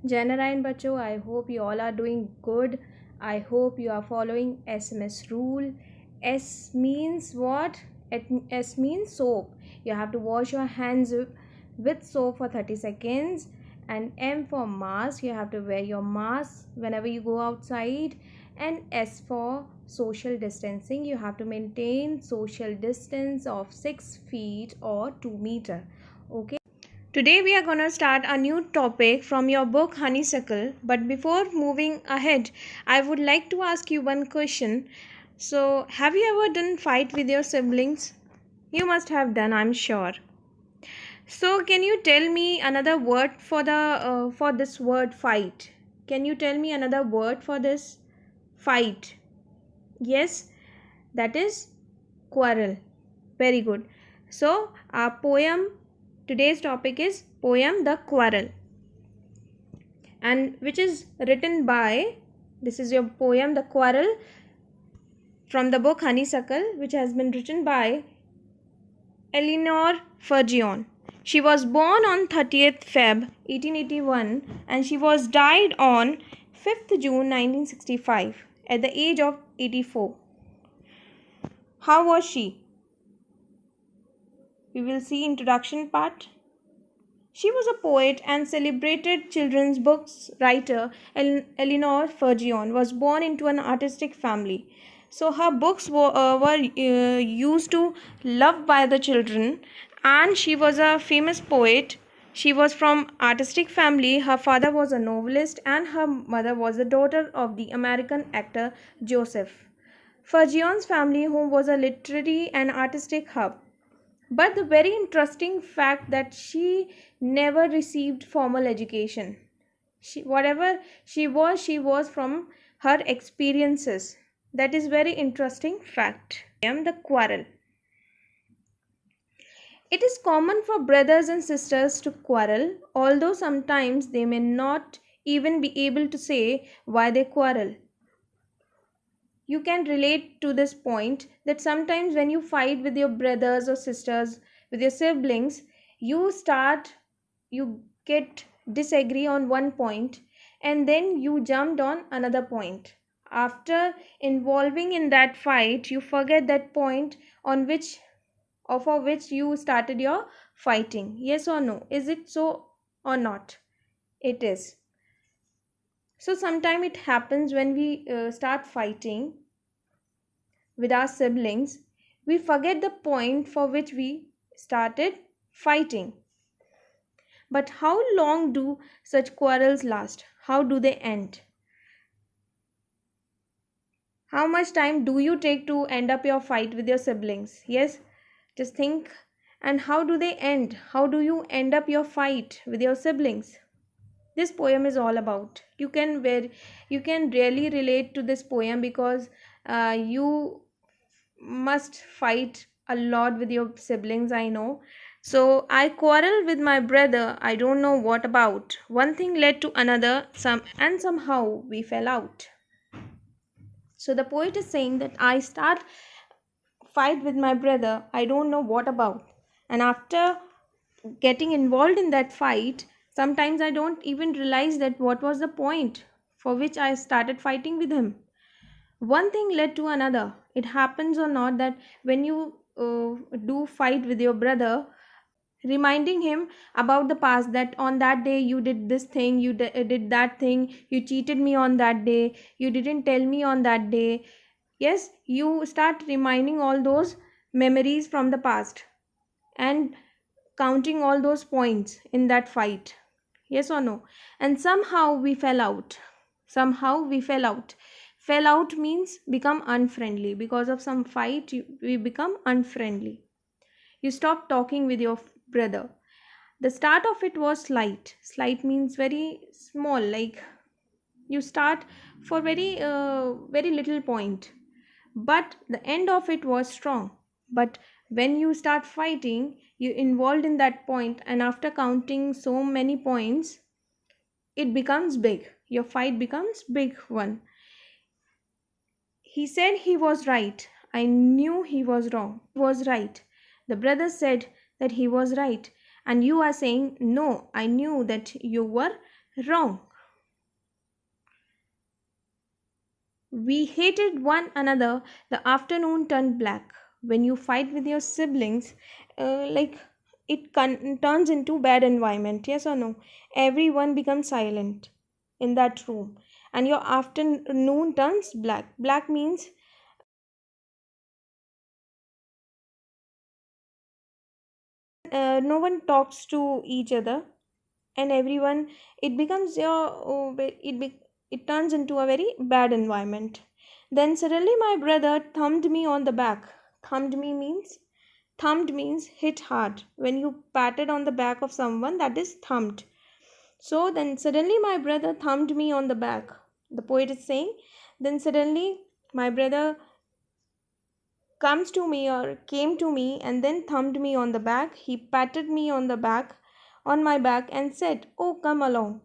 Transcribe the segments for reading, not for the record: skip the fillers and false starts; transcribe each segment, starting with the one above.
Janarayan Bacho, I hope you all are doing good. I hope you are following SMS rule. S means what? S means soap. You have to wash your hands with soap for 30 seconds. And M for mask. You have to wear your mask whenever you go outside. And S for social distancing. You have to maintain social distance of 6 feet or 2 meter. Okay. Today we are going to start a new topic from your book Honeysuckle. But before moving ahead, I would like to ask you one question. So, have you ever done fight with your siblings? You must have done, I'm sure. So, can you tell me another word for this word fight? Can you tell me another word for this fight? Yes, that is quarrel. Very good. So, our poem, today's topic is poem The Quarrel, and which is written by, this is your poem The Quarrel from the book Honeysuckle, which has been written by Eleanor Fergion. She was born on 30th Feb 1881 and she was died on 5th June 1965 at the age of 84. How was she? We will see introduction part. She was a poet and celebrated children's books writer. Eleanor Fergion was born into an artistic family. So her books were used to loved by the children, and she was a famous poet. She was from artistic family. Her father was a novelist and her mother was the daughter of the American actor Joseph. Fergion's family home was a literary and artistic hub. But the very interesting fact that she never received formal education. Whatever she was from her experiences. That is very interesting fact. The quarrel. It is common for brothers and sisters to quarrel, although sometimes they may not even be able to say why they quarrel. You can relate to this point that sometimes when you fight with your brothers or sisters, with your siblings, you get disagree on one point and then you jumped on another point. After involving in that fight, you forget that point on which or for which you started your fighting. Yes or no? Is it so or not? It is. So sometimes it happens when we start fighting with our siblings, we forget the point for which we started fighting. But how long do such quarrels last? How do they end? How much time do you take to end up your fight with your siblings? Yes, just think. And how do they end? How do you end up your fight with your siblings? This poem is all about. You can really relate to this poem because you must fight a lot with your siblings, I know. So I quarreled with my brother, I don't know what about. One thing led to another, somehow we fell out. So the poet is saying that I start fight with my brother, I don't know what about. And after getting involved in that fight, sometimes I don't even realize that what was the point for which I started fighting with him. One thing led to another. It happens or not that when you do fight with your brother, reminding him about the past, that on that day you did this thing, did that thing, you cheated me on that day, you didn't tell me on that day. Yes, you start reminding all those memories from the past and counting all those points in that fight. Yes or no? And somehow we fell out. Somehow we fell out. Fell out means become unfriendly. Because of some fight, we become unfriendly. You stop talking with your brother. The start of it was slight. Slight means very small, like you start for very little point. But the end of it was strong. But when you start fighting, you involved in that point, and after counting so many points, it becomes big. Your fight becomes big one. He said he was right. I knew he was wrong. He was right. The brother said that he was right. And you are saying, no, I knew that you were wrong. We hated one another. The afternoon turned black. When you fight with your siblings, like turns into bad environment. Yes or no? Everyone becomes silent in that room, and your afternoon turns black. Black means no one talks to each other, and everyone, it becomes your it turns into a very bad environment. Then suddenly my brother thumped me on the back. Thumped means thumped means hit hard. When you patted on the back of someone, that is thumped. So then suddenly my brother thumped me on the back. The poet is saying, then suddenly my brother comes to me or came to me and then thumped me on the back. He patted me on the back, on my back, and said, "Oh, come along.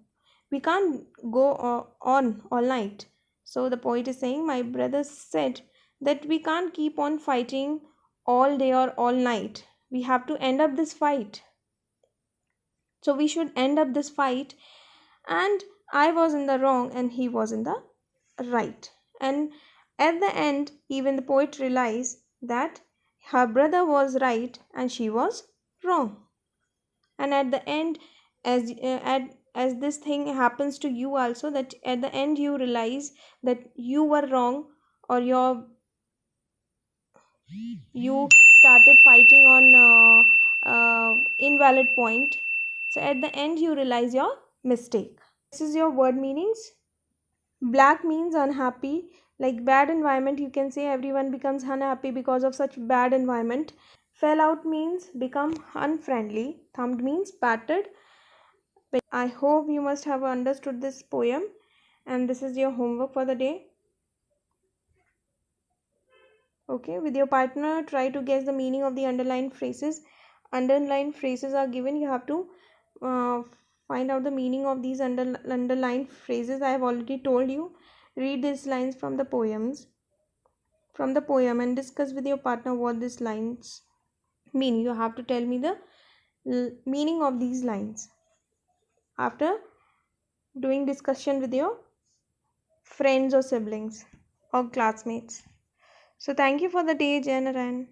We can't go on all night." So the poet is saying, my brother said that we can't keep on fighting all day or all night. We have to end up this fight. So we should end up this fight. And I was in the wrong and he was in the right. And at the end, even the poet realized that her brother was right and she was wrong. And at the end, as this thing happens to you also, that at the end you realize that you were wrong, or you started fighting on invalid point. So at the end you realize your mistake. This is your word meanings. Black means unhappy, like bad environment. You can say everyone becomes unhappy because of such bad environment. Fell out means become unfriendly. Thumbed means battered. I hope you must have understood this poem, and this is your homework for the day. Okay, with your partner, try to guess the meaning of the underlined phrases. Underlined phrases are given. You have to uh, find out the meaning of these underlined phrases. I have already told you. Read these lines from the poem and discuss with your partner what these lines mean. You have to tell me the meaning of these lines after doing discussion with your friends or siblings or classmates. So thank you for the day, Jen.